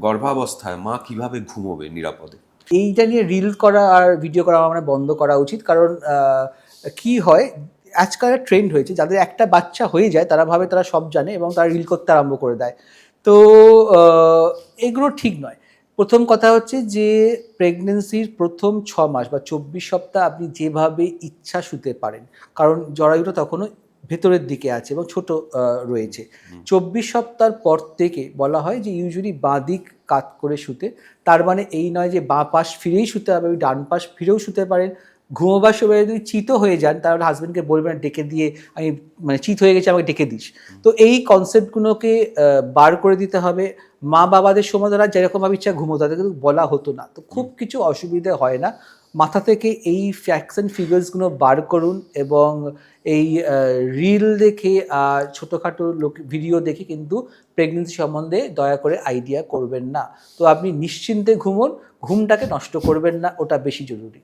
গর্ভাবস্থায় মা কিভাবে ঘুমোবে নিরাপদে? এইটা নিয়ে রিল করা আর ভিডিও করা আমার বন্ধ করা উচিত। কারণ কি হয়, আজকাল ট্রেন্ড হয়েছে, যাদের একটা বাচ্চা হয়ে যায় তারা ভাবে তারা সব জানে এবং তারা রিল করতে আরম্ভ করে দেয়। তো এগুলো ঠিক নয়। প্রথম কথা হচ্ছে যে প্রেগনেন্সির প্রথম 6 মাস বা 24 সপ্তাহ আপনি যেভাবে ইচ্ছা শুতে পারেন, কারণ জরায়ুটা তখনও ভেতরের দিকে আছে এবং ছোট রয়েছে। 24 সপ্তাহ পর থেকে বলা হয় যে ইউজুয়ালি বাঁ দিক কাত করে শুতে। তার মানে এই নয় যে বাঁ পাশ ফিরেই শুতে হবে, ওই ডান পাশ ফিরেও শুতে পারেন। ঘুমোবার সময় যদি চিতও হয়ে যান তাহলে হাজব্যান্ডকে বলবেন ডেকে দিয়ে, আমি মানে চিত হয়ে গেছে আমাকে ডেকে দিস। তো এই কনসেপ্টগুলোকে বার করে দিতে হবে। মা বাবাদের সময় তারা যেরকমভাবে ইচ্ছা ঘুমোতো, তাদের কিন্তু বলা হতো না। তো খুব কিছু অসুবিধে হয় না। মাথা থেকে এই ফ্যাক্টস অ্যান্ড ফিগার্সগুলো বার করুন এবং এই রিল দেখে আর ছোটোখাটো ভিডিও দেখে কিন্তু প্রেগনেন্সি সম্বন্ধে দয়া করে আইডিয়া করবেন না। তো আপনি নিশ্চিন্তে ঘুমোন, ঘুমটাকে নষ্ট করবেন না, ওটা বেশি জরুরি।